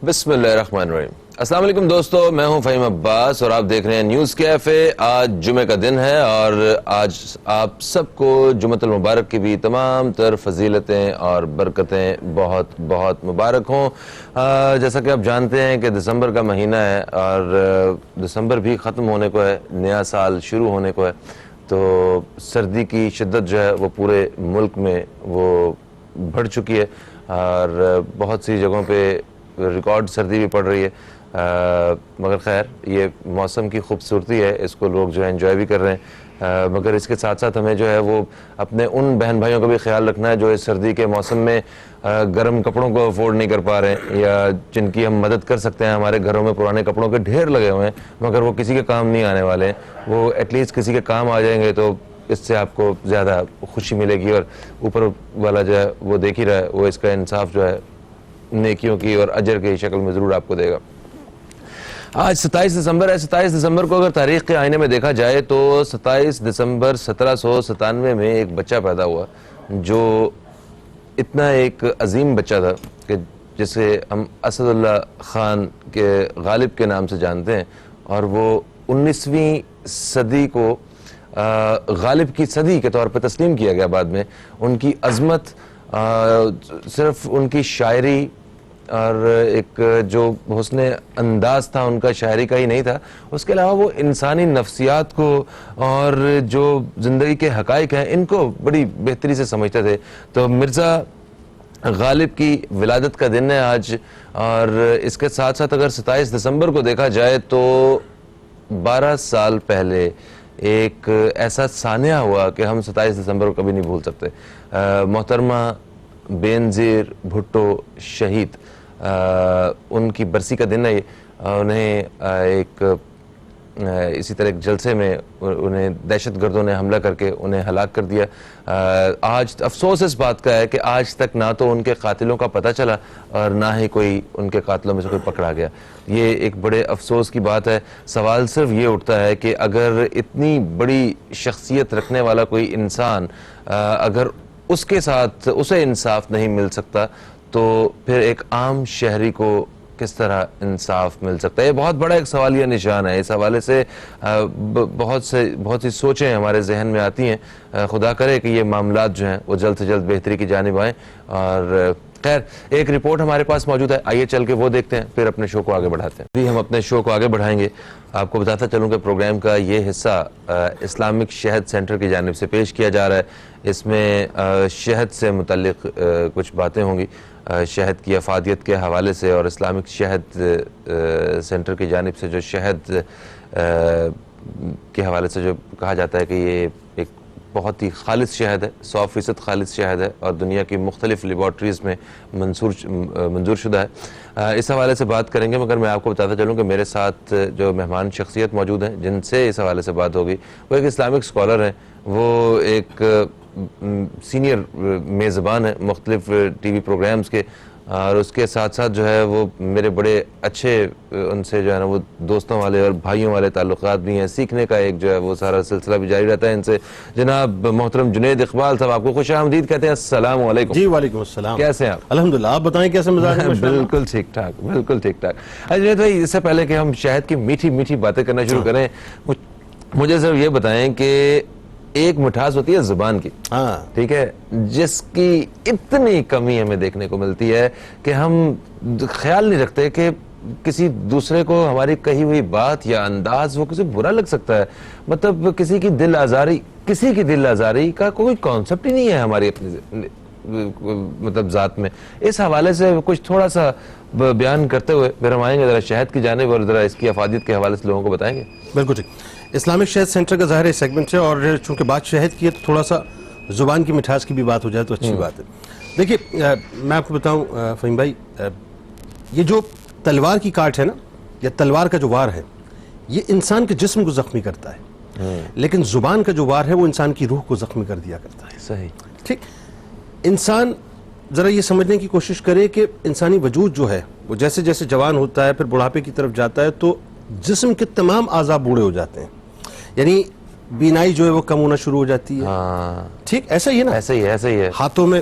بسم اللہ الرحمن الرحیم. السلام علیکم دوستو، میں ہوں فہیم عباس اور آپ دیکھ رہے ہیں نیوز کیفے. آج جمعہ کا دن ہے اور آج آپ سب کو جمعۃ المبارک کی بھی تمام تر فضیلتیں اور برکتیں بہت بہت مبارک ہوں. جیسا کہ آپ جانتے ہیں کہ دسمبر کا مہینہ ہے اور دسمبر بھی ختم ہونے کو ہے، نیا سال شروع ہونے کو ہے، تو سردی کی شدت جو ہے وہ پورے ملک میں وہ بڑھ چکی ہے اور بہت سی جگہوں پہ ریکارڈ سردی بھی پڑ رہی ہے. مگر خیر یہ موسم کی خوبصورتی ہے، اس کو لوگ جو ہے انجوائے بھی کر رہے ہیں. مگر اس کے ساتھ ساتھ ہمیں جو ہے وہ اپنے ان بہن بھائیوں کا بھی خیال رکھنا ہے جو اس سردی کے موسم میں گرم کپڑوں کو افورڈ نہیں کر پا رہے ہیں یا جن کی ہم مدد کر سکتے ہیں. ہمارے گھروں میں پرانے کپڑوں کے ڈھیر لگے ہوئے ہیں مگر وہ کسی کے کام نہیں آنے والے ہیں. وہ ایٹ لیسٹ کسی کے کام آ جائیں گے تو اس سے آپ کو زیادہ خوشی ملے گی اور اوپر والا جو ہے وہ دیکھ ہی رہا ہے، وہ اس کا انصاف جو ہے نیکیوں کی اور اجر کی شکل میں ضرور آپ کو دے گا. آج 27 دسمبر ہے. 27 دسمبر کو اگر تاریخ کے آئینے میں دیکھا جائے تو 27 دسمبر 1797 میں ایک بچہ پیدا ہوا جو اتنا ایک عظیم بچہ تھا کہ جسے ہم اسد اللہ خان کے غالب کے نام سے جانتے ہیں، اور وہ 19ویں صدی کو غالب کی صدی کے طور پہ تسلیم کیا گیا. بعد میں ان کی عظمت صرف ان کی شاعری اور ایک جو حسن انداز تھا ان کا شاعری کا ہی نہیں تھا، اس کے علاوہ وہ انسانی نفسیات کو اور جو زندگی کے حقائق ہیں ان کو بڑی بہتری سے سمجھتے تھے. تو مرزا غالب کی ولادت کا دن ہے آج، اور اس کے ساتھ ساتھ اگر 27 دسمبر کو دیکھا جائے تو 12 سال پہلے ایک ایسا سانحہ ہوا کہ ہم 27 دسمبر کو کبھی نہیں بھول سکتے. محترمہ بینظیر بھٹو شہید، ان کی برسی کا دن ہے یہ. انہیں ایک اسی طرح ایک جلسے میں انہیں دہشت گردوں نے حملہ کر کے انہیں ہلاک کر دیا. آج افسوس اس بات کا ہے کہ آج تک نہ تو ان کے قاتلوں کا پتہ چلا اور نہ ہی کوئی ان کے قاتلوں میں سے کوئی پکڑا گیا. یہ ایک بڑے افسوس کی بات ہے. سوال صرف یہ اٹھتا ہے کہ اگر اتنی بڑی شخصیت رکھنے والا کوئی انسان اگر اس کے ساتھ اسے انصاف نہیں مل سکتا تو پھر ایک عام شہری کو کس طرح انصاف مل سکتا ہے؟ یہ بہت بڑا ایک سوالیہ نشان ہے. اس حوالے سے بہت سی سوچیں ہمارے ذہن میں آتی ہیں. خدا کرے کہ یہ معاملات جو ہیں وہ جلد سے جلد بہتری کی جانب آئیں. اور خیر ایک رپورٹ ہمارے پاس موجود ہے، آئیے چل کے وہ دیکھتے ہیں، پھر اپنے شو کو آگے بڑھاتے ہیں. ابھی ہم اپنے شو کو آگے بڑھائیں گے. آپ کو بتاتا چلوں کہ پروگرام کا یہ حصہ اسلامک شہد سینٹر کی جانب سے پیش کیا جا رہا ہے. اس میں شہد سے متعلق کچھ باتیں ہوں گی، شہد کی افادیت کے حوالے سے، اور اسلامک شہد سینٹر کی جانب سے جو شہد کے حوالے سے جو کہا جاتا ہے کہ یہ ایک بہت ہی خالص شہد ہے، 100% خالص شہد ہے اور دنیا کی مختلف لیبارٹریز میں منظور شدہ ہے. اس حوالے سے بات کریں گے. مگر میں آپ کو بتاتا چلوں کہ میرے ساتھ جو مہمان شخصیت موجود ہیں جن سے اس حوالے سے بات ہوگی، وہ ایک اسلامک اسکالر ہیں، وہ ایک سینئر میزبان ہیں مختلف ٹی وی پروگرامز کے، اور اس کے ساتھ ساتھ جو ہے وہ میرے بڑے اچھے ان سے جو ہے نا وہ دوستوں والے اور بھائیوں والے تعلقات بھی ہیں. سیکھنے کا ایک جو ہے وہ سارا سلسلہ بھی جاری رہتا ہے ان سے. جناب محترم جنید اقبال صاحب، آپ کو خوش آمدید کہتے ہیں. السلام علیکم. جی وعلیکم السلام. کیسے ہیں آپ؟ الحمدللہ. آپ بتائیں کیسے مزاج ہے؟ بالکل ٹھیک ٹھاک، بالکل ٹھیک ٹھاک. جنید بھائی، اس سے پہلے کہ ہم شہد کی میٹھی میٹھی باتیں کرنا شروع کریں، مجھے صرف یہ بتائیں کہ ایک مٹھاس ہوتی ہے زبان کی، ٹھیک ہے، جس کی اتنی کمی ہمیں دیکھنے کو ملتی ہے کہ ہم خیال نہیں رکھتے کہ کسی دوسرے کو ہماری کہی ہوئی بات یا انداز وہ کسی برا لگ سکتا ہے. مطلب کسی کی دل آزاری کا کوئی کانسیپٹ ہی نہیں ہے ہماری اپنی مطلب ذات میں. اس حوالے سے کچھ تھوڑا سا بیان کرتے ہوئے پھر ہم آئیں گے ذرا شہد کی جانب اور ذرا اس کی افادیت کے حوالے سے لوگوں کو بتائیں گے. بالکل ٹھیک. اسلامک شہد سینٹر کا ظاہر سیگمنٹ ہے، اور چونکہ بات شہد کی ہے تو تھوڑا سا زبان کی مٹھاس کی بھی بات ہو جائے تو اچھی بات ہے. دیکھیے میں آپ کو بتاؤں فہیم بھائی، یہ جو تلوار کی کاٹ ہے نا، یا تلوار کا جو وار ہے، یہ انسان کے جسم کو زخمی کرتا ہے، لیکن زبان کا جو وار ہے وہ انسان کی روح کو زخمی کر دیا کرتا ہے. صحیح. ٹھیک. انسان ذرا یہ سمجھنے کی کوشش کرے کہ انسانی وجود جو ہے وہ جیسے جیسے جوان ہوتا ہے پھر بڑھاپے کی طرف جاتا ہے تو جسم کے تمام اعضاء بوڑھے ہو جاتے ہیں. یعنی بینائی جو ہے وہ کم ہونا شروع ہو جاتی ہے. ٹھیک ایسا ہی ہے نا؟ ایسا ہی ہے. ہاتھوں میں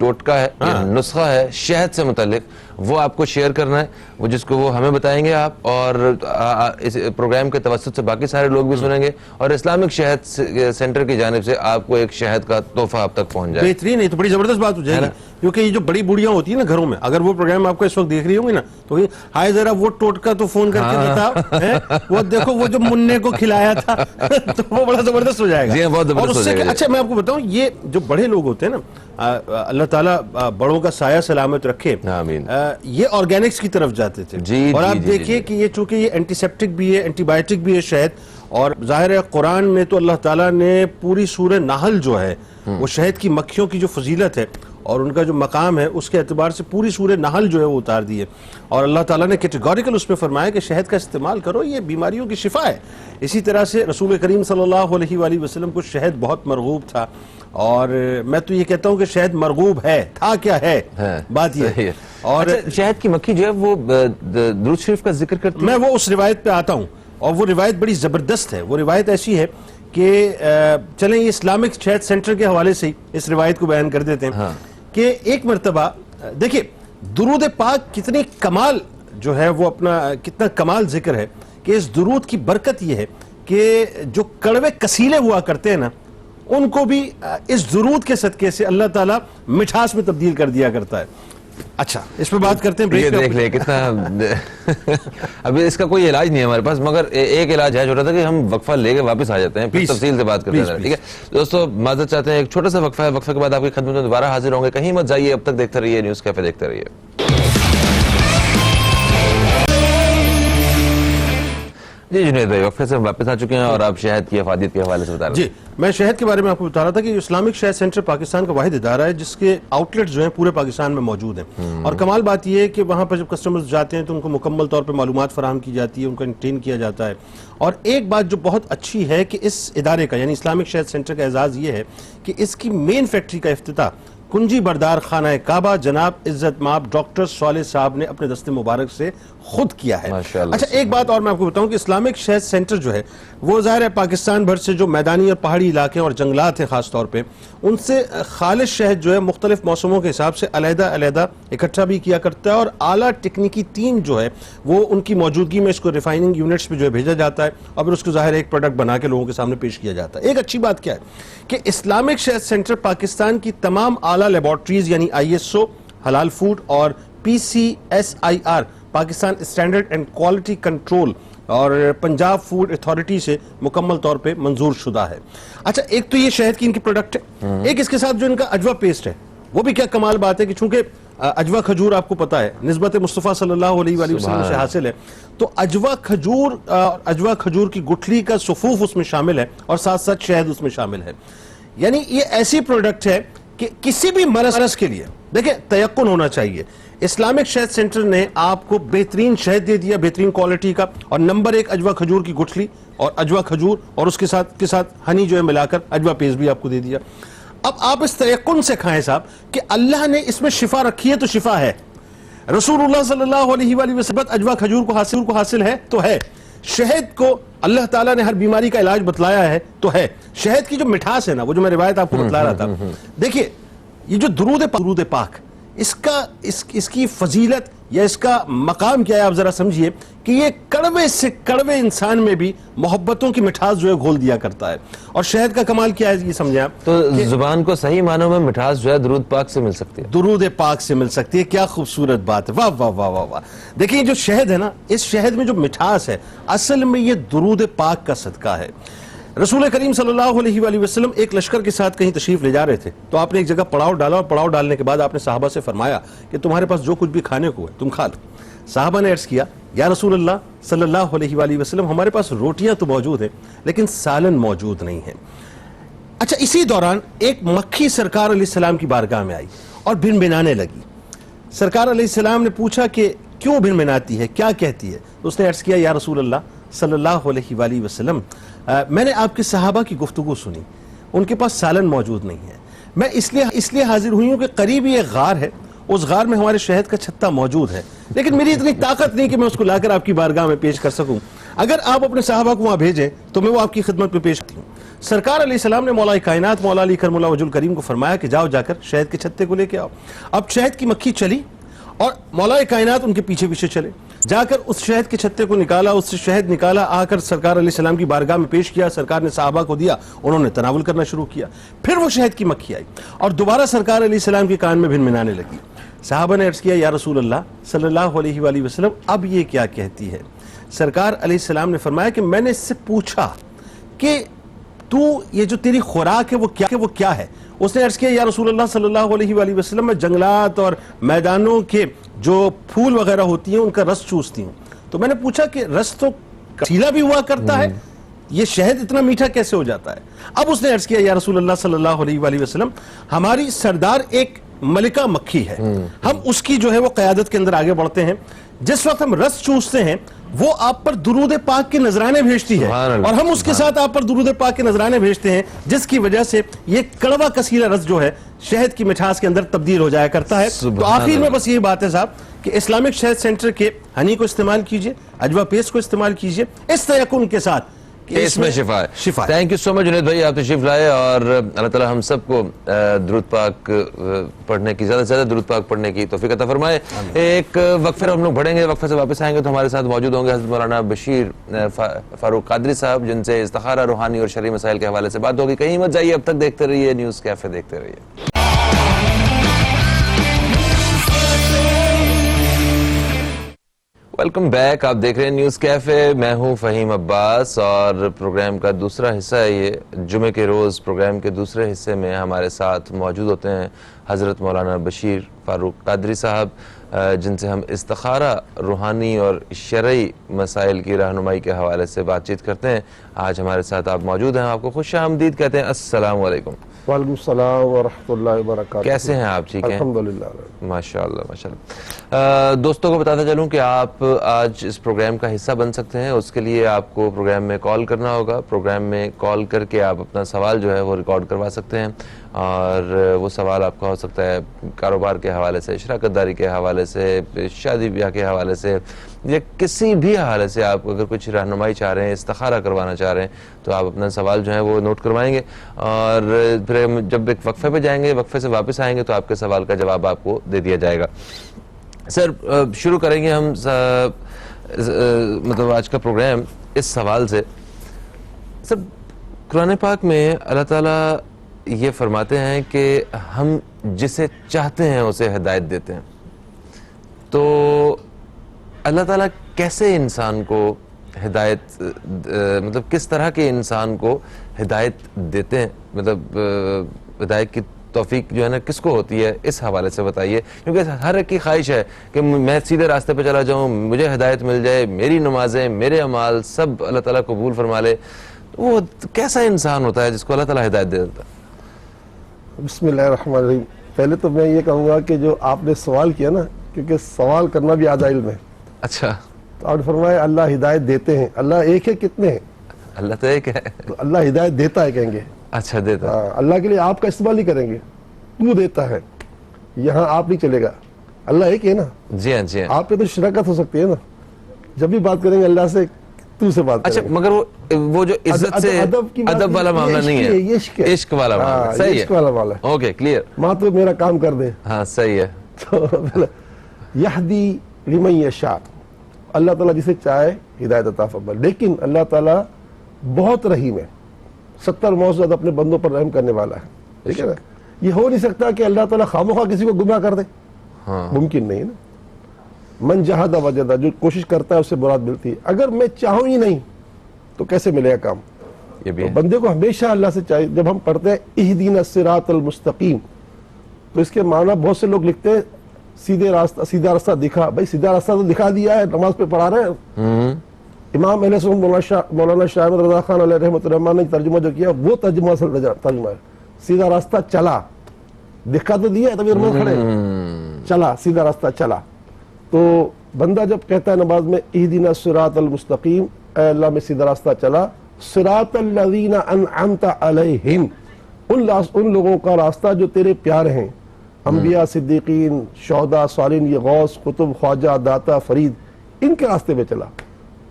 ٹوٹکا ہے یہ نسخہ ہے شہد سے متعلق وہ آپ کو شیئر کرنا ہے وہ جس کو وہ ہمیں بتائیں گے آپ اور اس پروگرام کے توسط سے باقی سارے لوگ بھی سنیں گے اور اسلامک شہد سینٹر کی جانب سے آپ کو ایک شہد کا تحفہ آپ تک پہنچ جائے بہترین ہے تو بڑی زبردست بات ہو جائے گی کیونکہ یہ جو بڑی بوڑھیاں ہوتی ہیں نا گھروں میں اگر وہ پروگرام آپ کو اس وقت دیکھ رہی ہوں گی نا تو ہائے ذرا وہ ٹوٹکا تو فون کر کے بتاؤ وہ دیکھو وہ جو منع کو کھلایا تھا تو وہ بڑا زبردست ہو جائے گا بہت زبردست ہو جائے گا اچھا میں آپ کو بتاؤں یہ جو بڑے لوگ ہوتے ہیں نا اللہ تعالیٰ بڑوں کا سایہ سلامت رکھے آمین یہ آرگینکس کی طرف جاتے تھے اور آپ دیکھیے کہ یہ چونکہ یہ اینٹی سیپٹک بھی ہے اینٹی بائیوٹک بھی ہے شہد اور ظاہر ہے قرآن میں تو اللہ تعالیٰ نے پوری سورہ نحل جو ہے وہ شہد کی مکھیوں کی جو فضیلت ہے اور ان کا جو مقام ہے اس کے اعتبار سے پوری سورہ نحل جو ہے وہ اتار دی ہے اور اللہ تعالیٰ نے کیٹیگوریکل اس میں فرمایا کہ شہد کا استعمال کرو یہ بیماریوں کی شفا ہے اسی طرح سے رسول کریم صلی اللہ علیہ وآلہ وسلم کو شہد بہت مرغوب تھا اور میں تو یہ کہتا ہوں کہ شہد مرغوب ہے تھا کیا ہے بات یہ ہے اور شہد کی مکھی جو ہے وہ درود شریف کا ذکر کرتی ہے میں وہ اس روایت پہ آتا ہوں اور وہ روایت بڑی زبردست ہے وہ روایت ایسی ہے کہ چلیں یہ اسلامک شہد سینٹر کے حوالے سے اس روایت کو بیان کر دیتے ہیں کہ ایک مرتبہ دیکھیں درود پاک کتنی کمال جو ہے وہ اپنا کتنا کمال ذکر ہے کہ اس درود کی برکت یہ ہے کہ جو کڑوے کسیلے ہوا کرتے ہیں نا ان کو بھی اس درود کے صدقے سے اللہ تعالیٰ مٹھاس میں تبدیل کر دیا کرتا ہے اچھا اس پہ بات کرتے ہیں یہ دیکھ لیں کتنا ابھی اس کا کوئی علاج نہیں ہے ہمارے پاس مگر ایک علاج ہے چھوٹا سا کہ ہم وقفہ لے کے واپس آ جاتے ہیں پھر تفصیل سے بات کرتے ہیں ٹھیک ہے دوستو معذرت چاہتے ہیں ایک چھوٹا سا وقفہ ہے وقفے کے بعد آپ کی خدمت میں دوبارہ حاضر ہوں گے کہیں مت جائیے اب تک دیکھتے رہیے نیوز کیفے دیکھتے رہیے جی جنید بھائی وقفے سے واپس آ چکے ہیں اور آپ شہد کی افادیت کے حوالے سے بتا رہے ہیں جی میں شہد کے بارے میں آپ کو بتا رہا تھا کہ اسلامک شہد سینٹر پاکستان کا واحد ادارہ ہے جس کے آؤٹ لیٹس جو ہیں پورے پاکستان میں موجود ہیں اور کمال بات یہ ہے کہ وہاں پر جب کسٹمرز جاتے ہیں تو ان کو مکمل طور پر معلومات فراہم کی جاتی ہے ان کو انٹرین کیا جاتا ہے اور ایک بات جو بہت اچھی ہے کہ اس ادارے کا یعنی اسلامک شہد سینٹر کا اعزاز یہ ہے کہ اس کی مین فیکٹری کا افتتاح کنجی بردار خانہ کعبہ جناب عزت مآب ڈاکٹر صالح صاحب نے اپنے دست مبارک سے خود کیا ہے اچھا ایک بات اور میں آپ کو بتاؤں کہ اسلامک شہد سینٹر جو ہے وہ ظاہر ہے پاکستان بھر سے جو میدانی اور پہاڑی علاقے اور جنگلات ہیں خاص طور پہ ان سے خالص شہد جو ہے مختلف موسموں کے حساب سے علیحدہ علیحدہ اکٹھا بھی کیا کرتا ہے اور اعلیٰ ٹیکنیکی ٹیم جو ہے وہ ان کی موجودگی میں اس کو ریفائننگ یونٹس پہ جو ہے بھیجا جاتا ہے اور پھر اس کو ظاہر ایک پروڈکٹ بنا کے لوگوں کے سامنے پیش کیا جاتا ہے ایک اچھی بات کیا ہے کہ اسلامک شہد سینٹر پاکستان کی تمام اعلیٰ لیبارٹریز یعنی ISO حلال فوڈ اور PCSIR Pakistan standard and quality control اور پنجاب فوڈ اتھارٹی سے مکمل طور پہ منظور شدہ ہے اچھا ایک تو یہ شہد کی ان کی پروڈکٹ ہے ایک اس کے ساتھ جو ان کا اجوا پیسٹ ہے وہ بھی کیا کمال بات ہے کہ چونکہ اجوا کھجور آپ کو پتا ہے نسبت مصطفیٰ صلی اللہ علیہ وآلہ وسلم سے حاصل ہے تو اجوا کھجور کی گٹھلی کا صفوف اس میں شامل ہے اور ساتھ ساتھ شہد اس میں شامل ہے یعنی یہ ایسی پروڈکٹ ہے کہ کسی بھی مرض کے لیے دیکھیں تیقن ہونا چاہیے اسلامک شہد سینٹر نے آپ کو بہترین شہد دے دیا بہترین کوالٹی کا اور نمبر 1 اجوا کھجور کی گٹھلی اور اجوا کھجور اور اس کے ساتھ ہنی جو ہے ملا کر اجوا پیسٹ بھی آپ کو دے دیا اب آپ اس تیقن سے کھائیں صاحب کہ اللہ نے اس میں شفا رکھی ہے تو شفا ہے رسول اللہ صلی اللہ علیہ وآلہ وسلم اجوا کھجور کو حاصل ہے تو ہے شہد کو اللہ تعالیٰ نے ہر بیماری کا علاج بتلایا ہے تو ہے شہد کی جو مٹھاس ہے نا وہ جو میں روایت آپ کو بتلا رہا تھا دیکھیے یہ جو درود پاک اس کی فضیلت یا اس کا مقام کیا ہے آپ ذرا سمجھیے کہ یہ کڑوے سے کڑوے انسان میں بھی محبتوں کی مٹھاس جو ہے گھول دیا کرتا ہے اور شہد کا کمال کیا ہے یہ سمجھیں آپ تو زبان کو صحیح معنوں میں مٹھاس جو ہے درود پاک سے مل سکتی ہے درود پاک سے مل سکتی ہے کیا خوبصورت بات ہے واہ واہ واہ واہ واہ دیکھیں جو شہد ہے نا اس شہد میں جو مٹھاس ہے اصل میں یہ درود پاک کا صدقہ ہے رسول کریم صلی اللہ علیہ وآلہ وسلم ایک لشکر کے ساتھ کہیں تشریف لے جا رہے تھے تو آپ نے ایک جگہ پڑاؤ ڈالا اور پڑاؤ ڈالنے کے بعد آپ نے صحابہ سے فرمایا کہ تمہارے پاس جو کچھ بھی کھانے کو ہے تم کھا لو صحابہ نے عرض کیا یا رسول اللہ صلی اللہ علیہ وآلہ وسلم ہمارے پاس روٹیاں تو موجود ہیں لیکن سالن موجود نہیں ہے اچھا اسی دوران ایک مکھی سرکار علیہ السلام کی بارگاہ میں آئی اور بھن بھنانے لگی سرکار علیہ السلام نے پوچھا کہ کیوں بھن بھناتی ہے کیا کہتی ہے اس نے عرض کیا یا رسول اللہ صلی اللہ علیہ وآلہ وسلم میں نے آپ کے صحابہ کی گفتگو سنی ان کے پاس سالن موجود نہیں ہے میں اس لیے حاضر ہوئی ہوں کہ قریب ہی ایک غار ہے اس غار میں ہمارے شہد کا چھتا موجود ہے لیکن میری اتنی طاقت نہیں کہ میں اس کو لا کر آپ کی بارگاہ میں پیش کر سکوں اگر آپ اپنے صحابہ کو وہاں بھیجیں تو میں وہ آپ کی خدمت میں پیش کرتی ہوں سرکار علیہ السلام نے مولا کائنات مولا علی کرم اللہ وجہ الکریم کو فرمایا کہ جاؤ جا کر شہد کے چھتے کو لے کے آؤ. اب شہد کی مکھی چلی اور مولا کائنات ان کے پیچھے پیچھے چلے, جا کر اس شہد کے چھتے کو نکالا, اس سے شہد نکالا, آ کر سرکار علیہ السلام کی بارگاہ میں پیش کیا, سرکار نے صحابہ کو دیا, انہوں نے تناول کرنا شروع کیا. پھر وہ شہد کی مکھی آئی اور دوبارہ سرکار علیہ السلام کے کان میں بھنبھنانے لگی. صحابہ نے عرض کیا یا رسول اللہ صلی اللہ علیہ وآلہ وسلم اب یہ کیا کہتی ہے؟ سرکار علیہ السلام نے فرمایا کہ میں نے اس سے پوچھا کہ تو یہ جو تیری خوراک ہے وہ کیا ہے؟ اس نے عرض کیا یا رسول اللہ صلی اللہ علیہ وآلہ وسلم میں جنگلات اور میدانوں کے جو پھول وغیرہ ہوتی ہیں ان کا رس چوستی ہوں. تو میں نے پوچھا کہ رس تو کسیلا بھی ہوا کرتا ہے, یہ شہد اتنا میٹھا کیسے ہو جاتا ہے؟ اب اس نے عرض کیا یا رسول اللہ صلی اللہ علیہ وآلہ وسلم ہماری سردار ایک ملکہ مکھی ہے, ہم اس کی جو ہے وہ قیادت کے اندر آگے بڑھتے ہیں, جس وقت ہم رس چوستے ہیں وہ آپ پر درود پاک کے نذرانے بھیجتی ہے اور ہم اس کے ساتھ آپ پر درود پاک کے نذرانے بھیجتے ہیں, جس کی وجہ سے یہ کڑوا کسیلا رس جو ہے شہد کی مٹھاس کے اندر تبدیل ہو جایا کرتا ہے. تو آخر میں بس یہی بات ہے صاحب کہ اسلامک شہد سینٹر کے ہنی کو استعمال کیجئے, اجوا پیسٹ کو استعمال کیجئے اس تیقن کے ساتھ کہ اس میں شفا ہے. تھینک یو سو مچ جنید بھائی, آپ تشریف لائے اور اللہ تعالیٰ ہم سب کو درود پاک پڑھنے کی زیادہ سے زیادہ درود پاک پڑھنے کی توفیق عطا فرمائے. ایک وقفے ہم لوگ پڑھیں گے, وقفے سے واپس آئیں گے تو ہمارے ساتھ موجود ہوں گے حضرت مولانا بشیر فاروق قادری صاحب, جن سے استخارہ روحانی اور شرعی مسائل کے حوالے سے بات ہوگی. کہیں مت جائیے, اب تک دیکھتے رہیے نیوز کیفے, دیکھتے رہیے. ویلکم بیک, آپ دیکھ رہے ہیں نیوز کیفے, میں ہوں فہیم عباس اور پروگرام کا دوسرا حصہ ہے یہ. جمعے کے روز پروگرام کے دوسرے حصے میں ہمارے ساتھ موجود ہوتے ہیں حضرت مولانا بشیر فاروق قادری صاحب, جن سے ہم استخارہ روحانی اور شرعی مسائل کی رہنمائی کے حوالے سے بات چیت کرتے ہیں. آج ہمارے ساتھ آپ موجود ہیں, آپ کو خوش آمدید کہتے ہیں. السلام علیکم. وعلیکم السلام ورحمۃ اللہ وبرکاتہ. کیسے ہیں آپ؟ ٹھیک ہیں الحمدللہ. ماشاءاللہ ماشاءاللہ. دوستوں کو بتاتا چلوں کہ آپ آج اس پروگرام کا حصہ بن سکتے ہیں. اس کے لیے آپ کو پروگرام میں کال کرنا ہوگا. پروگرام میں کال کر کے آپ اپنا سوال جو ہے وہ ریکارڈ کروا سکتے ہیں, اور وہ سوال آپ کا ہو سکتا ہے کاروبار کے حوالے سے, شراکت داری کے حوالے سے, شادی بیاہ کے حوالے سے, یا کسی بھی حوالے سے. آپ اگر کچھ رہنمائی چاہ رہے ہیں, استخارہ کروانا چاہ رہے ہیں, تو آپ اپنا سوال جو ہے وہ نوٹ کروائیں گے, اور پھر جب ایک وقفے پہ جائیں گے, وقفے سے واپس آئیں گے تو آپ کے سوال کا جواب آپ کو دے دیا جائے گا. سر شروع کریں گے ہم مطلب آج کا پروگرام اس سوال سے. سر قرآن پاک میں اللہ تعالیٰ یہ فرماتے ہیں کہ ہم جسے چاہتے ہیں اسے ہدایت دیتے ہیں. تو اللہ تعالیٰ کیسے انسان کو ہدایت مطلب کس طرح کے انسان کو ہدایت دیتے ہیں, مطلب ہدایت کی توفیق جو ہے نا کس کو ہوتی ہے, اس حوالے سے بتائیے. کیونکہ ہر ایک کی خواہش ہے کہ میں سیدھے راستے پہ چلا جاؤں, مجھے ہدایت مل جائے, میری نمازیں میرے اعمال سب اللہ تعالیٰ قبول فرما لے. وہ کیسا انسان ہوتا ہے جس کو اللہ تعالیٰ ہدایت دے دیتا ہے؟ بسم اللہ الرحمن الرحیم. پہلے تو میں یہ کہوں گا کہ جو آپ نے سوال کیا نا, کیونکہ سوال کرنا بھی آدھا علم ہے. اچھا, تو آپ نے فرمایا اللہ ہدایت دیتے ہیں. اللہ ایک ہے کتنے ہیں؟ اللہ تو ایک ہے. تو اللہ ہدایت دیتا ہے کہیں گے. اچھا دیتا ہے. اللہ کے لیے آپ کا استعمال نہیں کریں گے, تو دیتا ہے, یہاں آپ نہیں چلے گا. اللہ ایک ہے نا. جی ہاں جی ہاں. آپ پہ تو شراکت ہو سکتی ہے نا, جب بھی بات کریں گے اللہ سے تو سے بات کریں اچھا, مگر وہ جو عزت سے ادب والا معاملہ نہیں ہے, یہ عشق والا معاملہ. صحیح ہے, عشق والا معاملہ ہے. Okay clear. ماں تو میرا کام کر دے. ہاں صحیح ہے. تو یہدی لمن یشاء, اللہ تعالیٰ جسے چاہے ہدایت عطا فرمائے. لیکن اللہ تعالیٰ بہت رحیم ہے, 70 موجود اپنے بندوں پر رحم کرنے والا ہے. ٹھیک ہے نا. یہ ہو نہیں سکتا کہ اللہ تعالیٰ خامخواہ کسی کو گمراہ کر دے, ممکن نہیں ہے نا. من جہد وجدہ, جو کوشش کرتا ہے اسے مراد ملتی ہے. اگر میں چاہوں ہی نہیں تو کیسے ملے گا کام؟ یہ بھی بندے کو ہمیشہ اللہ سے چاہیے. جب ہم پڑھتے ہیں اہدینا الصراط المستقیم, تو اس کے معنی بہت سے لوگ لکھتے ہیں سیدھا راستہ دکھا. بھائی سیدھا راستہ تو دکھا دیا ہے, نماز پہ پڑھا رہے ہیں. امام اہل سنت مولانا شاہ احمد رضا خان علیہ رحمۃ الرحمٰن نے ترجمہ جو کیا وہ ترجمہ ہے. سیدھا راستہ چلا, دکھا تو دیا ہے تبھی نماز کھڑے, چلا سیدھا راستہ چلا. تو بندہ جب کہتا ہے نماز میں اہدینا الصراط المستقیم, اے اللہ میں سیدھا راستہ چلا, صراط الذین انعمت علیہم, ان لوگوں کا راستہ جو تیرے پیارے ہیں, انبیاء, صدیقین, شہداء, صالحین, یہ غوث, قطب, خواجہ, داتا, فرید, ان کے راستے پہ چلا.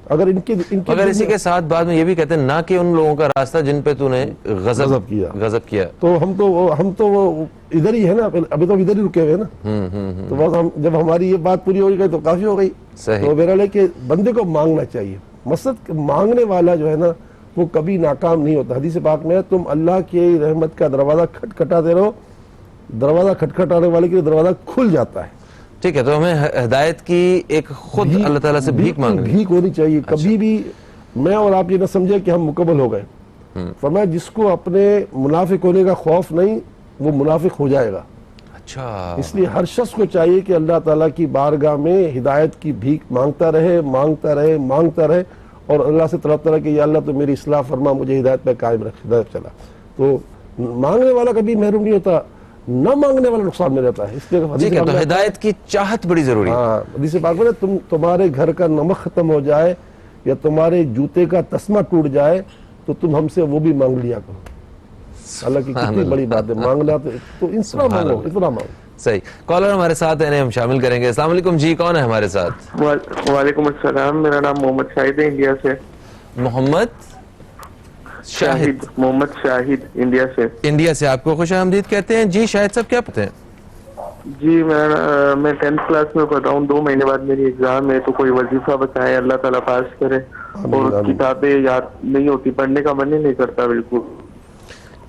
اگر ان کے مگر اسی کے ساتھ بعد میں یہ بھی کہتے ہیں نہ کہ ان لوگوں کا راستہ جن پہ تو نے غضب کیا. تو ہم تو وہ ادھر ہی ہے نا, ابھی تو ادھر ہی رکے ہوئے ہیں نا. تو بس جب ہماری یہ بات پوری ہو گئی تو کافی ہو گئی. تو بہرحال ہے کہ بندے کو مانگنا چاہیے. مقصد مانگنے والا جو ہے نا وہ کبھی ناکام نہیں ہوتا. حدیث پاک میں تم اللہ کی رحمت کا دروازہ کھٹکھٹاتے رہو, دروازہ کھٹکھٹانے والے کے لیے دروازہ کھل جاتا ہے. ٹھیک ہے, تو ہمیں ہدایت کی ایک خود اللہ تعالیٰ سے بھیک مانگنی, بھیک ہونی چاہیے. کبھی بھی میں اور آپ یہ نہ سمجھے کہ ہم مکمل ہو گئے. فرمایا جس کو اپنے منافق ہونے کا خوف نہیں وہ منافق ہو جائے گا. اچھا, اس لیے ہر شخص کو چاہیے کہ اللہ تعالیٰ کی بارگاہ میں ہدایت کی بھیک مانگتا رہے اور اللہ سے طلب کرے کہ یا اللہ تو میری اصلاح فرما, مجھے ہدایت پہ قائم رکھ, ہدایت چلا. تو مانگنے والا کبھی محروم نہیں ہوتا, نہ مانگنے والا نقصان میں رہتا ہے. اس لیے ٹھیک ہے, تو ہدایت کی چاہت بڑی ضروری ہے. ہاں, حدیث پاک میں تمہارے گھر کا نمک ختم ہو جائے یا تمہارے جوتے کا تسمہ ٹوٹ جائے تو تم ہم سے وہ بھی مانگ لیا کرو. اللہ کی کتنی بڑی بات ہے, مانگنا تو اتنا مانگو. صحیح. کالر ہمارے ساتھ ہیں, ہم شامل کریں گے. السلام علیکم جی, کون ہے ہمارے ساتھ؟ وعلیکم السلام, میرا نام محمد شاہد ہے, انڈیا سے. محمد شاہد انڈیا سے. انڈیا سے آپ کو خوش آمدید کہتے ہیں جی. شاہد صاحب کیا پتہ ہیں؟ جی میں 10th کلاس میں پڑھتا ہوں, 2 مہینے بعد میری ایگزام ہے, تو کوئی وظیفہ بتائیں, اللہ تعالیٰ پاس کرے. اور کتابیں یاد نہیں ہوتی, پڑھنے کا من ہی نہیں کرتا بالکل.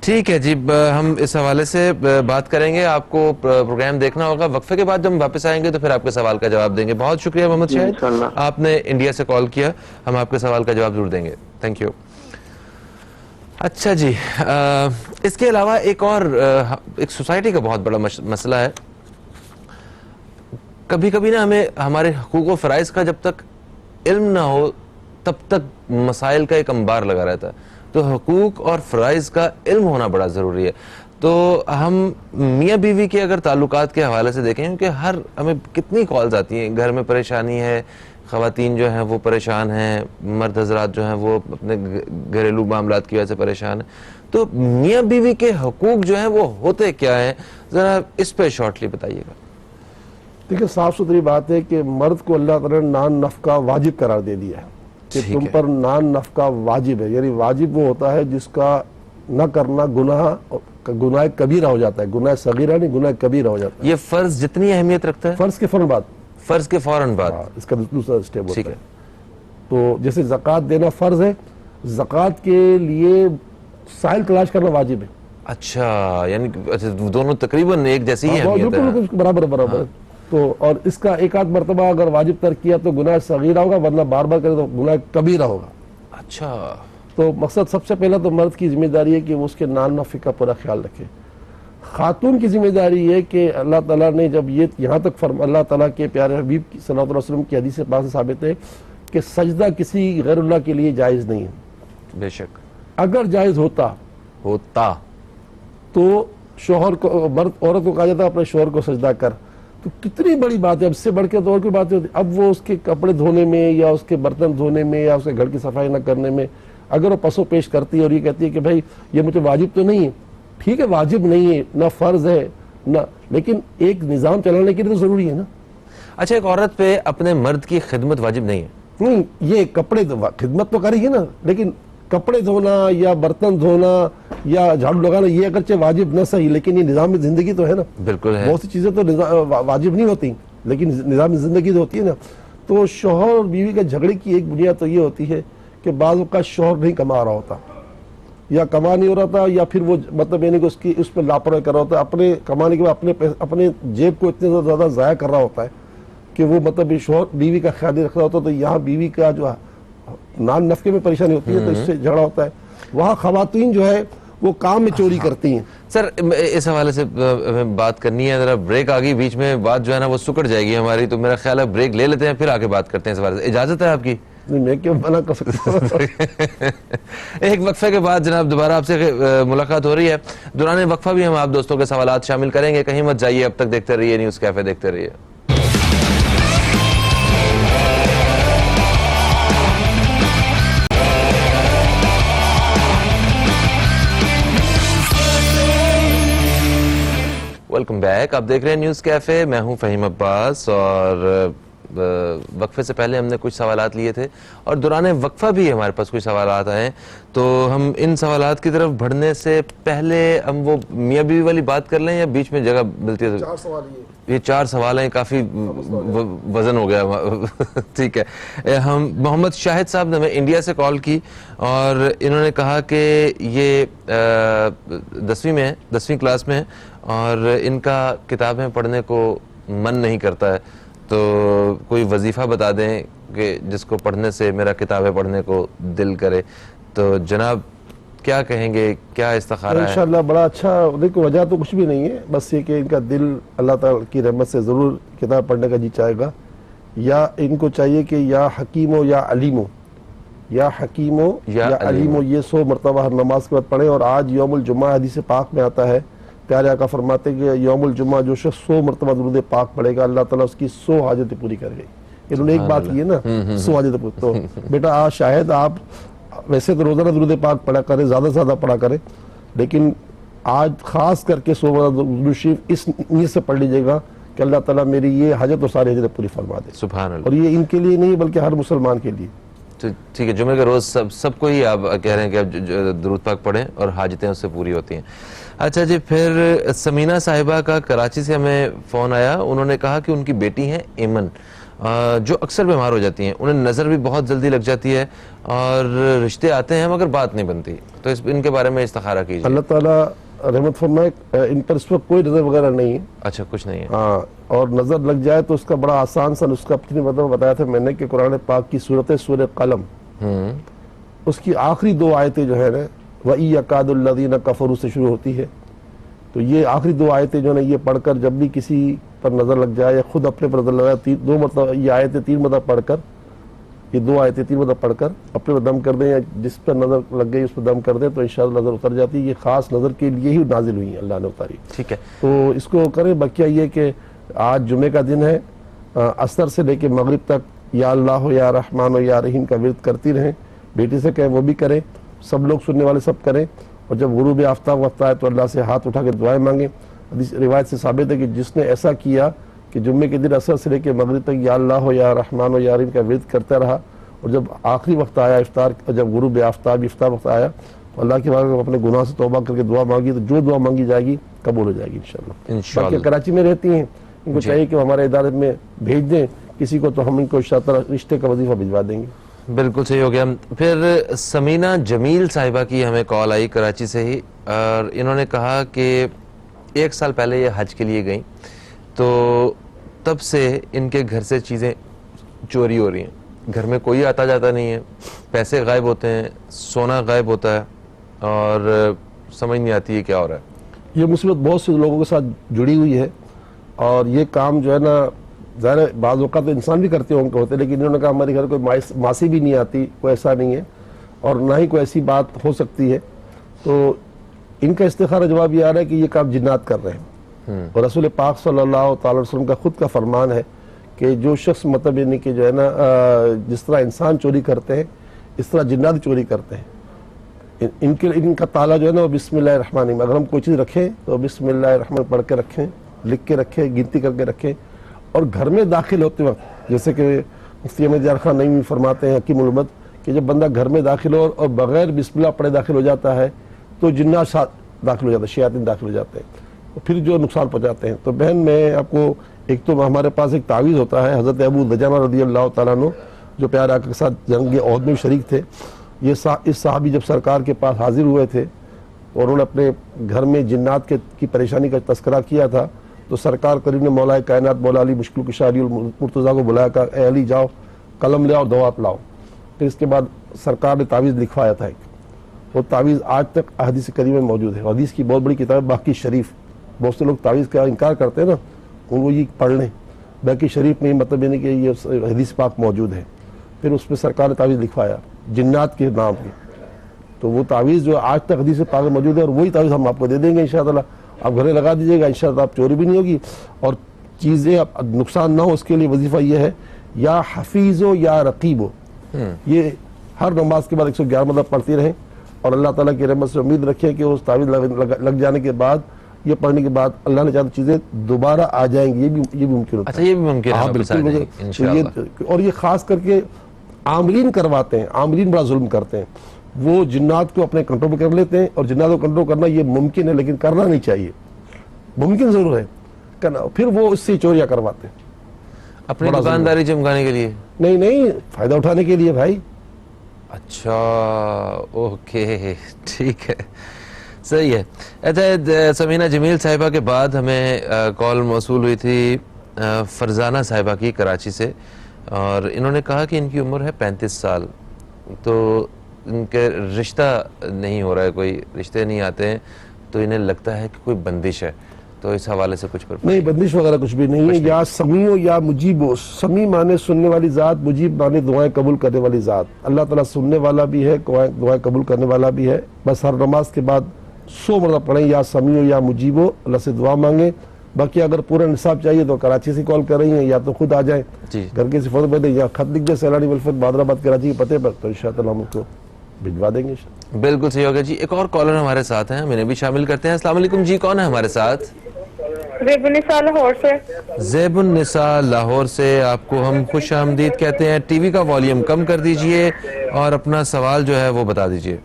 ٹھیک ہے جی, ہم اس حوالے سے بات کریں گے. آپ کو پروگرام دیکھنا ہوگا. وقفے کے بعد جب ہم واپس آئیں گے تو پھر آپ کے سوال کا جواب دیں گے. بہت شکریہ محمد شاہد, آپ نے انڈیا سے کال کیا, ہم آپ کے سوال کا جواب ضرور دیں گے. Thank you. اچھا جی, اس کے علاوہ ایک سوسائٹی کا بہت بڑا مسئلہ ہے. کبھی کبھی نا ہمیں ہمارے حقوق و فرائض کا جب تک علم نہ ہو تب تک مسائل کا ایک انبار لگا رہتا ہے. تو حقوق اور فرائض کا علم ہونا بڑا ضروری ہے. تو ہم میاں بیوی کے اگر تعلقات کے حوالے سے دیکھیں کہ ہمیں کتنی کالز آتی ہیں, گھر میں پریشانی ہے, خواتین جو ہیں وہ پریشان ہیں, مرد حضرات جو ہیں وہ اپنے گھریلو معاملات کی وجہ سے پریشان ہیں. تو میاں بیوی کے حقوق جو ہیں وہ ہوتے کیا ہیں, ذرا اس پہ شارٹلی بتائیے گا. دیکھیں, صاف ستھری بات ہے کہ مرد کو اللہ تعالیٰ نے نان نفقہ واجب قرار دے دیا ہے کہ تم پر نان نفقہ واجب ہے. یعنی واجب وہ ہوتا ہے جس کا نہ کرنا گناہ کبیرہ ہو جاتا ہے, گناہ صغیرہ نہیں, گناہ کبیرہ ہو جاتا ہے. یہ فرض جتنی اہمیت رکھتا ہے, فرض کے فوراً بعد اس کا دوسرا اسٹیپ ہوتا ہے. تو جیسے زکوٰۃ دینا فرض ہے, زکوٰۃ کے لیے سائل تلاش کرنا واجب ہے. اچھا, یعنی دونوں تقریباً ایک جیسی ہی اہمیت ہے, برابر. تو اور اس کا ایک آدھ مرتبہ اگر واجب ترک کیا تو گناہ صغیرہ ہوگا, ورنہ بار بار کرے تو گناہ کبیرہ ہوگا. اچھا, تو مقصد سب سے پہلا تو مرد کی ذمہ داری ہے کہ وہ اس کے نان نفقے کا پورا خیال رکھے. خاتون کی ذمہ داری ہے کہ اللہ تعالیٰ نے جب یہ یہاں تک اللہ تعالیٰ کے پیارے حبیب صلی اللہ علیہ وسلم کی حدیث پاک سے ثابت ہے کہ سجدہ کسی غیر اللہ کے لیے جائز نہیں ہے. بے شک. اگر جائز ہوتا تو شوہر کو, عورت کو کہا جاتا اپنے شوہر کو سجدہ کر. تو کتنی بڑی بات ہے, اب سے بڑھ کے تو اور کوئی بات نہیں ہوتی. اب وہ اس کے کپڑے دھونے میں یا اس کے برتن دھونے میں یا اس کے گھر کی صفائی نہ کرنے میں اگر وہ پسو پیش کرتی ہے اور یہ کہتی ہے کہ بھائی یہ مجھے واجب تو نہیں ہے, ٹھیک ہے واجب نہیں ہے, نہ فرض ہے نہ, لیکن ایک نظام چلانے کے لیے تو ضروری ہے نا. اچھا, ایک عورت پہ اپنے مرد کی خدمت واجب نہیں ہے؟ نہیں, یہ کپڑے خدمت تو کری گی نا, لیکن کپڑے دھونا یا برتن دھونا یا جھاڑو لگانا یہ اگرچہ واجب نہ صحیح, لیکن یہ نظام زندگی تو ہے نا. بالکل ہے. بہت سی چیزیں تو واجب نہیں ہوتی لیکن نظام زندگی تو ہوتی ہے نا. تو شوہر اور بیوی کے جھگڑے کی ایک بنیاد تو یہ ہوتی ہے کہ بعض اوقات شوہر نہیں کما رہا ہوتا یا کما نہیں ہو رہا تھا, یا پھر وہ مطلب یعنی کہ اس پہ لاپرواہی کر رہا ہوتا ہے, اپنے کمانے کے بعد اپنے جیب کو اتنے زیادہ ضائع کر رہا ہوتا ہے کہ وہ مطلب شوہر بیوی کا خیال نہیں رکھ رہا ہوتا. تو یہاں بیوی کا جو نان نفقے میں پریشانی ہوتی ہے تو اس سے جھگڑا ہوتا ہے. وہاں خواتین جو ہے وہ کام میں چوری کرتی ہیں. سر, اس حوالے سے ہمیں بات کرنی ہے, ذرا بریک آ گئی بیچ میں, بات جو ہے نا وہ سکڑ جائے گی ہماری, تو میرا خیال ہے بریک لے لیتے ہیں پھر آگے بات کرتے ہیں اس حوالے سے. اجازت ہے آپ کی؟ نہیں, میں کیوں منع کر سکتا ہوں. ایک وقفے کے بعد جناب دوبارہ آپ سے ملاقات ہو رہی ہے. دوران وقفہ بھی ہم آپ دوستوں کے سوالات شامل کریں گے, کہیں مت جائیے, اب تک دیکھتے رہیے نیوز کیفے, دیکھتے رہیے. ویلکم بیک, آپ دیکھ رہے ہیں نیوز کیفے, میں ہوں فہیم عباس, اور وقفے سے پہلے ہم نے کچھ سوالات لیے تھے اور دوران وقفہ بھی ہمارے پاس کچھ سوالات آئے ہیں, تو ہم ان سوالات کی طرف بڑھنے سے پہلے ہم وہ میاں بیوی والی بات کر لیں یا بیچ میں جگہ ملتی ہے؟ 4 سوال یہ 4 سوال ہیں, کافی وزن ہو گیا. ٹھیک ہے, ہم محمد شاہد صاحب نے ہمیں انڈیا سے کال کی اور انہوں نے کہا کہ یہ 10ویں میں ہے, 10ویں کلاس میں ہے اور ان کا کتابیں پڑھنے کو من نہیں کرتا ہے, تو کوئی وظیفہ بتا دیں کہ جس کو پڑھنے سے میرا کتابیں پڑھنے کو دل کرے. تو جناب کیا کہیں گے, کیا استخارہ ہے؟ انشاءاللہ بڑا اچھا. دیکھو وجہ تو کچھ بھی نہیں ہے, بس یہ کہ ان کا دل اللہ تعالیٰ کی رحمت سے ضرور کتاب پڑھنے کا جی چاہے گا, یا ان کو چاہیے کہ یا حکیم ہو یا علیم ہو, یا حکیم ہو یا علیم ہو, یہ 100 مرتبہ ہر نماز کے بعد پڑھیں. اور آج یوم الجمعہ حدیث پاک میں آتا ہے, پیارے آقا فرماتے ہیں کہ یوم الجمعہ جو شخص 100 مرتبہ درود پاک پڑھے گا اللہ تعالیٰ اس کی 100 حاجتیں پوری کر گئی. انہوں نے ایک بات کی ہے نا, 100 حاجتیں پوری. تو بیٹا شاید آپ ویسے تو روزانہ درود پاک پڑھا کریں, زیادہ سے زیادہ پڑھا کریں, لیکن آج خاص کر کے 100 مرتبہ درود شریف اس نیت سے پڑھ لیجئے گا کہ اللہ تعالیٰ میری یہ حاجت اور ساری حاجتیں پوری فرما دے. سبحان اللہ. اور یہ ان کے لیے نہیں بلکہ ہر مسلمان کے لیے. ٹھیک ہے, جمعے کے روز سب کو ہی آپ کہہ رہے ہیں کہ آپ درود پاک پڑھیں اور حاجتیں اس سے پوری ہوتی ہیں. اچھا جی, پھر سمینہ صاحبہ کا کراچی سے ہمیں فون آیا. انہوں نے کہا کہ ان کی بیٹی ہیں ایمن, جو اکثر بیمار ہو جاتی ہیں, انہیں نظر بھی بہت جلدی لگ جاتی ہے اور رشتے آتے ہیں مگر بات نہیں بنتی, تو ان کے بارے میں استخارہ کیجیے. اللہ تعالیٰ رحمت فرمائے, ان پر اس وقت کوئی نظر وغیرہ نہیں ہے. اچھا, کچھ نہیں ہے. ہاں, اور نظر لگ جائے تو اس کا بڑا آسان سا نسخہ پچھلی مرتبہ بتایا تھا میں نے کہ قرآن پاک کی سورہ قلم, اس کی آخری 2 آیتیں جو ہے نا, وَإِن يَكَادُ الَّذِينَ كَفَرُوا سے شروع ہوتی ہے. تو یہ آخری 2 آیتیں جو ہے یہ پڑھ کر جب بھی کسی پر نظر لگ جائے یا خود اپنے پر نظر لگائے, 2 مرتبہ یہ آیتیں 3 مرتبہ پڑھ کر, یہ 2 آیتیں 3 مرتبہ پڑھ کر اپنے پر دم کر دیں, یا جس پر نظر لگ گئی اس پر دم کر دیں تو انشاءاللہ نظر اتر جاتی ہے. یہ خاص نظر کے لیے ہی نازل ہوئی ہیں, اللہ نے اتاری. ٹھیک ہے, تو اس کو کریں. بقیہ یہ کہ آج جمعے کا دن ہے, عصر سے لے کے مغرب تک یا اللہ ہو یا رحمان ہو یا رحیم کا ورد کرتی رہیں. بیٹی سے کہیں وہ بھی کریں, سب لوگ سننے والے سب کریں. اور جب غروب آفتاب وقت آئے تو اللہ سے ہاتھ اٹھا کے دعائیں مانگیں. روایت سے ثابت ہے کہ جس نے ایسا کیا کہ جمعے کے دن عصر سے لے کے مغرب تک یا اللہ ہو یا رحمان ہو یا رحیم کا ورد کرتا رہا, اور جب آخری وقت آیا افطار, جب غروب آفتاب افطار وقت آیا تو اللہ کے بارے میں اپنے گناہ سے توبہ کر کے دعا مانگی تو جو دعا مانگی جائے گی قبول ہو جائے گی انشاءاللہ. باقی کراچی میں رہتی ہیں, ان کو چاہیے کہ ہمارے ادارے میں بھیج دیں کسی کو, تو ہم ان کو انشاءاللہ رشتے کا وظیفہ بھجوا دیں گے. بالکل صحیح ہو گیا. پھر سمینہ جمیل صاحبہ کی ہمیں کال آئی کراچی سے ہی, اور انہوں نے کہا کہ 1 سال پہلے یہ حج کے لیے گئیں, تو تب سے ان کے گھر سے چیزیں چوری ہو رہی ہیں. گھر میں کوئی آتا جاتا نہیں ہے, پیسے غائب ہوتے ہیں, سونا غائب ہوتا ہے, اور سمجھ نہیں آتی ہے کیا ہو رہا ہے. یہ مصیبت بہت سے لوگوں کے ساتھ جڑی ہوئی ہے, اور یہ کام جو ہے نا ظاہر بعض اوقات تو انسان بھی کرتے ہوں ہوتے, لیکن انہوں نے کہا ہمارے گھر کوئی ماسی بھی نہیں آتی, کوئی ایسا نہیں ہے, اور نہ ہی کوئی ایسی بات ہو سکتی ہے. تو ان کا استخارہ جواب یہ آ رہا ہے کہ یہ کام جنات کر رہے ہیں. اور رسول پاک صلی اللہ تعالی وسلم کا خود کا فرمان ہے کہ جو شخص مطلب یعنی کہ جو ہے نا جس طرح انسان چوری کرتے ہیں اس طرح جنات چوری کرتے ہیں. ان کا تالا جو ہے نا وہ بسم اللہ الرحمن الرحیم, اگر ہم کوئی چیز رکھیں تو بسم اللہ الرحمن پڑھ کے رکھیں, لکھ کے رکھیں, گنتی کر کے رکھیں. اور گھر میں داخل ہوتے وقت جیسے کہ مفتی احمد یار خان نعیمی فرماتے ہیں حکیم الامت کہ جب بندہ گھر میں داخل ہو اور بغیر بسم اللہ پڑھے داخل ہو جاتا ہے تو جنات داخل ہو جاتا ہے, شیاطین داخل ہو جاتے ہیں, پھر جو نقصان پہنچاتے ہیں. تو بہن میں آپ کو ایک تو ہمارے پاس ایک تعویذ ہوتا ہے, حضرت ابو دجانہ رضی اللہ تعالیٰ عنہ جو پیارے آقا کے ساتھ جنگ احد میں شریک تھے, یہ اس صحابی جب سرکار کے پاس حاضر ہوئے تھے اور انہوں نے اپنے گھر میں جنات کی پریشانی کا تذکرہ کیا تھا, تو سرکار کریم نے مولا کائنات مولا علی مشکل کشا علی المرتضیٰ کو بلایا, کہا اے علی جاؤ قلم لے اور دوات لاؤ. پھر اس کے بعد سرکار نے تعویذ لکھوایا تھا ایک, وہ تعویذ آج تک احادیث کریمہ میں موجود ہے. حدیث کی بہت بڑی کتاب باقی شریف, بہت سے لوگ تعویذ کا انکار کرتے ہیں نا, ان کو یہ پڑھ لیں. باقی شریف میں مطلب یعنی کہ یہ حدیث پاک موجود ہے. پھر اس میں سرکار نے تعویذ لکھوایا جنات کے نام کی, تو وہ تعویذ جو آج تک حدیث پاک میں موجود ہے, اور وہی تعویذ ہم آپ کو دے دیں گے انشاءاللہ. آپ گھرے لگا دیجیے گا, انشاءاللہ آپ چوری بھی نہیں ہوگی, اور چیزیں نقصان نہ ہو اس کے لیے وظیفہ یہ ہے یا حفیظ ہو یا رقیب ہو. یہ ہر نماز کے بعد 111 مرتبہ پڑھتی رہیں, اور اللہ تعالیٰ کی رحمت سے امید رکھیں کہ اس تعویذ لگ جانے کے بعد یہ پڑھنے کے بعد اللہ نے چاہا تو چیزیں دوبارہ آ جائیں گی، یہ بھی ممکن ہوتا ہے. اچھا یہ بھی ممکن ہے ہاں واپس آ بالکل. جائیں گی انشاءاللہ. اور یہ خاص کر کے عاملین کرواتے ہیں، عاملین بڑا ظلم کرتے ہیں. وہ جنات کو اپنے کنٹرول کر لیتے ہیں، اور جنات کو کنٹرول کرنا یہ ممکن ہے لیکن کرنا نہیں چاہیے. ممکن ضرور ہے کرنا، پھر وہ اس سے چوریاں کرواتے ہیں اپنی دکانداری چمکانے کے لیے. نہیں فائدہ اٹھانے کے لیے بھائی. اچھا اوکے ٹھیک ہے صحیح ہے. اچھا سمینہ جمیل صاحبہ کے بعد ہمیں کال موصول ہوئی تھی فرزانہ صاحبہ کی کراچی سے، اور انہوں نے کہا کہ ان کی عمر ہے 35 سال، تو ان کے رشتہ نہیں ہو رہا ہے، کوئی رشتے نہیں آتے ہیں، تو انہیں لگتا ہے کہ کوئی بندش ہے. تو اس حوالے سے کچھ نہیں، بندش وغیرہ کچھ بھی نہیں ہے. یا سمیع یا مجیب ہو. سمیع مانے سننے والی ذات، مجیب مانے دعائیں قبول کرنے والی ذات. اللہ تعالیٰ سننے والا بھی ہے، دعائیں قبول کرنے والا بھی ہے. بس ہر نماز کے بعد 100 مرتبہ پڑھیں یا سمیع یا مجیب ہو، اللہ سے دعا مانگیں. باقی اگر پورا نصاب چاہیے تو کراچی سے کال کر رہی ہیں، یا تو خود آ جائیں گھر کے صفت پہ دیں، یا خط لکھ دیں سیلانی ویلفیئر بہادرآباد کراچی کے پتے پر، تو انشاءاللہ ہم اس کو بھجوا دیں گے. بالکل صحیح ہوگا جی. ایک اور کالر ہمارے ساتھ ہیں، ہم انہیں بھی شامل کرتے ہیں. السلام علیکم جی، کون ہے ہمارے ساتھ؟ زیب النساء لاہور سے. زیب النساء لاہور سے آپ کو ہم خوش آمدید کہتے ہیں. ٹی وی کا والیوم کم کر دیجئے اور اپنا سوال جو ہے وہ بتا دیجئے.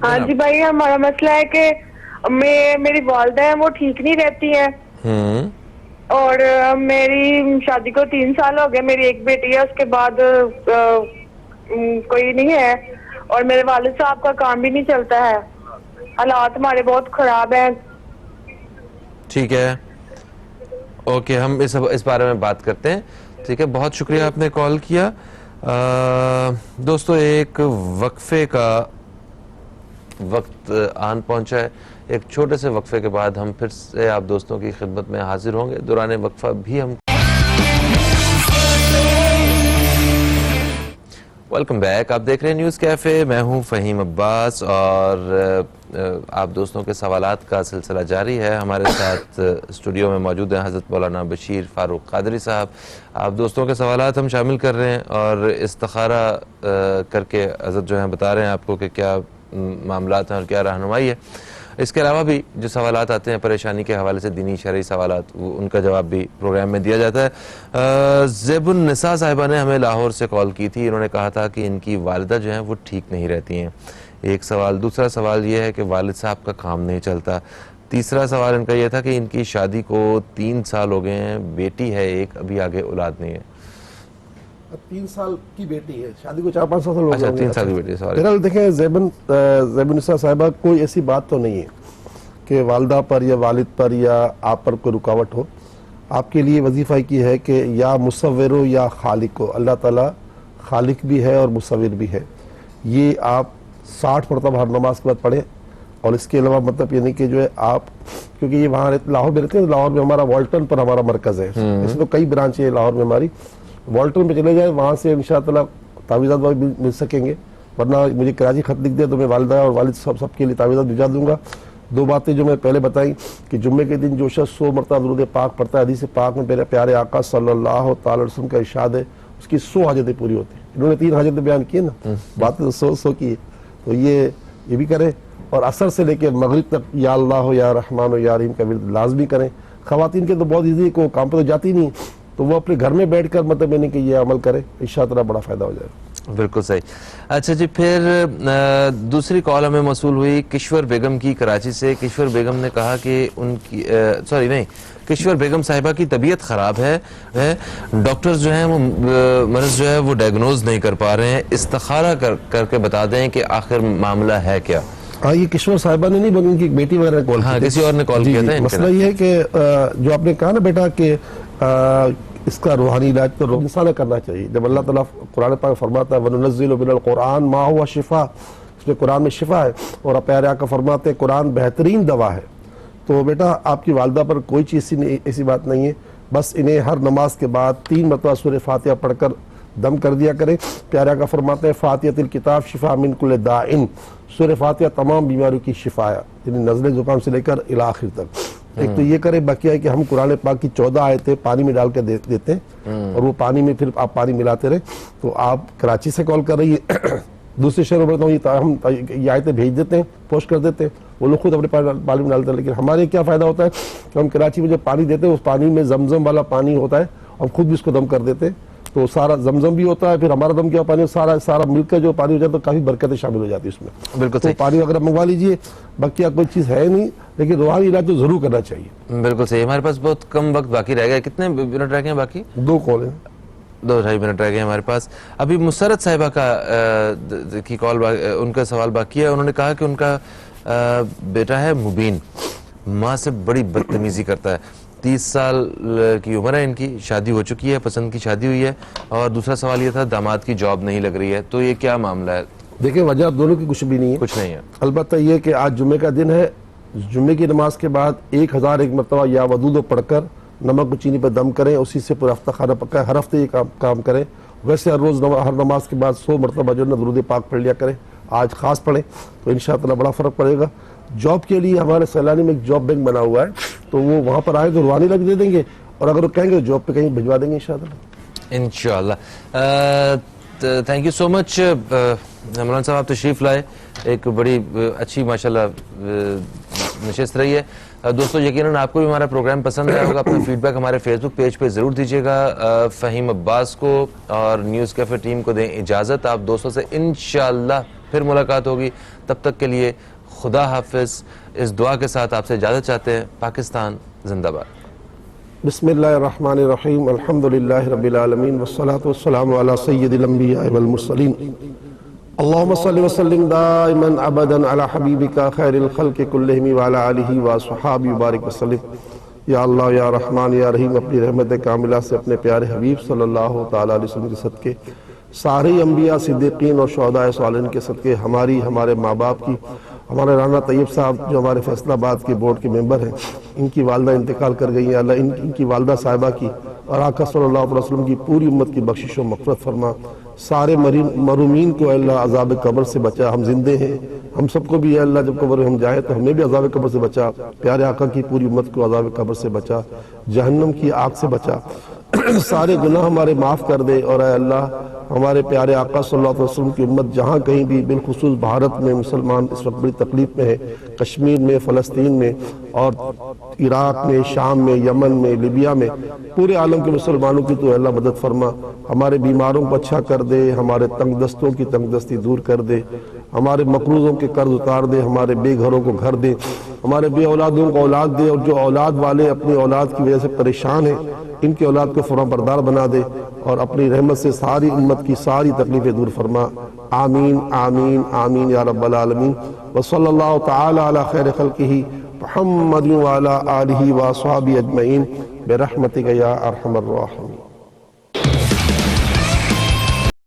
ہاں جی بھائی، ہمارا مسئلہ ہے کہ میری والدہ ہیں وہ ٹھیک نہیں رہتی ہیں، اور میری شادی کو 3 سال ہو گئے. میری ایک بیٹی ہے، اس کے بعد کوئی نہیں ہے، اور میرے والد صاحب کا کام بھی نہیں چلتا ہے. حالات ہمارے بہت خراب ہیں. ٹھیک ہے اوکے، ہم اس بارے میں بات کرتے ہیں. ٹھیک ہے، بہت شکریہ آپ نے کال کیا. دوستو ایک وقفے کا وقت آن پہنچا ہے. ایک چھوٹے سے وقفے کے بعد ہم پھر سے آپ دوستوں کی خدمت میں حاضر ہوں گے. دوران وقفہ بھی ہم ویلکم بیک. آپ دیکھ رہے ہیں نیوز کیفے، میں ہوں فہیم عباس، اور آپ دوستوں کے سوالات کا سلسلہ جاری ہے. ہمارے ساتھ اسٹوڈیو میں موجود ہیں حضرت مولانا بشیر فاروق قادری صاحب. آپ دوستوں کے سوالات ہم شامل کر رہے ہیں، اور استخارہ کر کے حضرت جو ہیں بتا رہے ہیں آپ کو کہ کیا معاملات ہیں اور کیا رہنمائی ہے. اس کے علاوہ بھی جو سوالات آتے ہیں پریشانی کے حوالے سے، دینی شرعی سوالات، ان کا جواب بھی پروگرام میں دیا جاتا ہے. زیب النساء صاحبہ نے ہمیں لاہور سے کال کی تھی. انہوں نے کہا تھا کہ ان کی والدہ جو ہیں وہ ٹھیک نہیں رہتی ہیں. ایک سوال. دوسرا سوال یہ ہے کہ والد صاحب کا کام نہیں چلتا. تیسرا سوال ان کا یہ تھا کہ ان کی شادی کو 3 سال ہو گئے ہیں، بیٹی ہے ایک، ابھی آگے اولاد نہیں ہے. 3 سال کی بیٹی ہے، شادی کو 4-5 سال ہو گئے. اچھا 3 سال کی بیٹی ہے. بہرحال دیکھیں زیب النساء صاحبہ، کوئی ایسی بات تو نہیں ہے کہ والدہ پر یا والد پر یا آپ پر کوئی رکاوٹ ہو. آپ کے لیے وظیفہ کی ہے کہ یا مصور ہو یا خالق ہو. اللہ تعالیٰ خالق بھی ہے اور مصور بھی ہے. یہ آپ 60 مرتبہ ہر نماز کے بعد پڑھیں. اور اس کے علاوہ مطلب یہ نہیں کہ جو ہے آپ، کیونکہ یہ وہاں لاہور میں رہتے ہیں، لاہور میں ہمارا والٹن پر ہمارا مرکز ہے. اس میں تو کئی برانچ ہے لاہور میں ہماری. والٹن پہ چلے جائیں، وہاں سے انشاءاللہ تعویذات مل سکیں گے. ورنہ مجھے کراچی خط لکھ دے تو میں والدہ اور والد سب کے لیے تعویذات بھیجا دوں گا. 2 باتیں جو میں پہلے بتائیں کہ جمعے کے دن جو شخص 100 مرتبہ درود پاک پڑھتا ہے، حدیث پاک میں پیارے آقا صلی اللہ تعالی وسلم کا ارشاد ہے اس کی 100 حاجتیں پوری ہوتی ہیں. انہوں نے 3 حاجتیں بیان کی نا، باتیں تو 100 کی ہے. تو یہ بھی کریں. اور عصر سے لے کے مغرب تک یا اللہ ہو یا رحمان ہو یا رحیم کا ورد لازمی کریں. خواتین کے تو بہت ایزی ہے کہ وہ کام پہ تو جاتی نہیں، تو وہ اپنے گھر میں بیٹھ کر مطلب یعنی کہ یہ عمل کرے، انشاءاللہ بڑا فائدہ ہو جائے گا. بالکل صحیح. اچھا جی، پھر دوسری کال ہمیں موصول ہوئی کشور بیگم کی کراچی سے. کشور بیگم نے کہا کہ ان کی کشور بیگم صاحبہ کی طبیعت خراب ہے. ڈاکٹرز جو ہیں وہ مرض جو ہے وہ ڈائگنوز نہیں کر پا رہے ہیں. استخارہ کر کے بتا دیں کہ آخر معاملہ ہے کیا. یہ کشور صاحبہ نے نہیں بلکہ ان کی ایک بیٹی وغیرہ کال کی، کسی اور نے کال کیا تھا. مسئلہ یہ ہے کہ جو آپ نے کہا نا بیٹا کہ اس کا روحانی علاج تو انسان کرنا چاہیے. جب اللہ تعالیٰ قرآن پاک فرماتا ہے وَنُنَزِّلُ مِنَ الْقُرْآنِ مَا هُوَ شِفَاءٌ، اس میں قرآن میں شفا ہے، اور پیارے آقا فرماتے ہیں قرآن بہترین دوا ہے. تو بیٹا آپ کی والدہ پر کوئی چیز ایسی بات نہیں ہے. بس انہیں ہر نماز کے بعد 3 مرتبہ سورہ فاتحہ پڑھ کر دم کر دیا کریں. پیارے آقا فرماتے ہیں فاتحۃ الکتاب شفاء من کل داء، سورہ فاتحہ تمام بیماریوں کی شفا ہے، یعنی نزلے زکام سے لے کر الی آخر تک. ایک تو یہ کرے. باقی ہے کہ ہم قرآن پاک کی 14 آیتیں پانی میں ڈال کے دیتے ہیں، اور وہ پانی میں پھر آپ پانی ملاتے رہیں. تو آپ کراچی سے کال کر رہی ہے دوسرے شہروں میں تو ہم یہ آیتیں بھیج دیتے ہیں، پوسٹ کر دیتے ہیں، وہ لوگ خود اپنے پانی میں ڈالتے ہیں، لیکن ہمارے کیا فائدہ ہوتا ہے کہ ہم کراچی میں جو پانی دیتے ہیں اس پانی میں زمزم والا پانی ہوتا ہے، ہم خود بھی اس کو دم کر دیتے ہیں، تو سارا زمزم بھی ہوتا ہے، پھر ہمارا دم کیا پانی سارا مل کر جو پانی ہو جاتا ہے تو کافی برکتیں شامل ہو جاتی ہے اس میں. بالکل تو صحیح. پانی اگر منگوا لیجئے، باقی کوئی چیز ہے نہیں، لیکن روحانی علاج تو ضرور کرنا چاہیے. بالکل صحیح. ہمارے پاس بہت کم وقت باقی رہ گیا. کتنے منٹ رہ گئے ہیں باقی؟ 2 کال ہیں. 2-2.5 منٹ رہ گئے ہمارے پاس. ابھی مسرت صاحبہ کی کال، ان کا سوال باقی ہے. انہوں نے کہا کہ ان کا بیٹا ہے مبین، ماں سے بڑی بدتمیزی کرتا ہے. 30 سال کی عمر ہے ان کی، شادی ہو چکی ہے، پسند کی شادی ہوئی ہے. اور دوسرا سوال یہ تھا داماد کی جاب نہیں لگ رہی ہے، تو یہ کیا معاملہ ہے؟ دیکھیں وجہ دونوں کی کچھ بھی نہیں ہے. کچھ نہیں ہے. البتہ یہ کہ آج جمعے کا دن ہے، جمعے کی نماز کے بعد 1001 مرتبہ یا ودود پڑھ کر نمک و چینی پہ دم کریں، اسی سے پورا ہفتہ کھانا پکائیں. ہر ہفتے یہ کام کریں. ویسے ہر روز ہر نماز کے بعد 100 مرتبہ جو ہے درود پاک پڑھ لیا کریں. آج خاص پڑھیں تو انشاءاللہ بڑا فرق پڑے گا. جاب کے لیے ہمارے سیلانی میں ایک جاب بینک بنا ہوا ہے، تو وہ وہاں پر آئے تو روحانی لگ دے دیں گے، اور اگر وہ کہیں گے جاب پہ کہیں بھجوا دیں گے انشاءاللہ. تھینک یو سو مچ مولانا صاحب، آپ تشریف لائے. ایک بڑی اچھی ماشاءاللہ نشست رہی ہے. دوستو یقیناً آپ کو بھی ہمارا پروگرام پسند آیا ہوگا. اپنا فیڈ بیک ہمارے فیس بک پیج پہ ضرور دیجیے گا. فہیم عباس کو اور نیوز کیفے ٹیم کو دیں اجازت. آپ دوستوں سے انشاءاللہ پھر ملاقات ہوگی. تب تک کے لیے خدا حافظ. اس دعا کے ساتھ آپ سے اجازت چاہتے ہیں. پاکستان زندہ باد. بسم اللہ الرحمن الرحیم. الحمدللہ رب العالمین والصلاة والسلام علی سید الانبیاء والمرسلین. اللہم صلی وسلم دائما ابدا علی حبیبک خیر الخلق کلہم وعلی آلہ واصحابہ وبارک وسلم. یا اللہ یا رحمان یا رحیم، اپنی رحمت کاملہ سے اپنے پیارے حبیب صلی اللہ تعالیٰ علیہ وسلم کے صدقے، سارے انبیاء صدیقین اور شہداء صالحین کے صدقے، ہمارے ماں باپ کی، ہمارے رانا طیب صاحب جو ہمارے فیصل آباد کے بورڈ کے ممبر ہیں، ان کی والدہ انتقال کر گئی ہیں، اللہ ان کی والدہ صاحبہ کی اور آقا صلی اللہ علیہ وسلم کی پوری امت کی بخشش و مغفرت فرما. سارے مرحومین کو اللہ عذاب قبر سے بچا. ہم زندے ہیں، ہم سب کو بھی اللہ جب قبر ہم جائیں تو ہمیں بھی عذاب قبر سے بچا. پیارے آقا کی پوری امت کو عذاب قبر سے بچا، جہنم کی آگ سے بچا. سارے گناہ ہمارے معاف کر دے. اور اے اللہ ہمارے پیارے آقا صلی اللہ علیہ وسلم کی امت جہاں کہیں بھی، بالخصوص بھارت میں مسلمان اس وقت بڑی تکلیف میں ہے، کشمیر میں، فلسطین میں اور عراق میں، شام میں، یمن میں، لیبیا میں، پورے عالم کے مسلمانوں کی تو اللہ مدد فرما. ہمارے بیماروں کو اچھا کر دے، ہمارے تنگ دستوں کی تنگ دستی دور کر دے، ہمارے مقروضوں کے قرض اتار دے، ہمارے بے گھروں کو گھر دے، ہمارے بے اولادوں کو اولاد دے، اور جو اولاد والے اپنی اولاد کی وجہ سے پریشان ہیں ان کی اولاد کو فرما بردار بنا دے، اور اپنی رحمت سے ساری امت کی ساری تکلیفیں دور فرما. آمین آمین آمین یا رب العالمین. وصلی اللہ تعالی علی خیر خلقہ محمد وعلی آلہ واصحابہ اجمعین برحمتک یا ارحم الراحمین.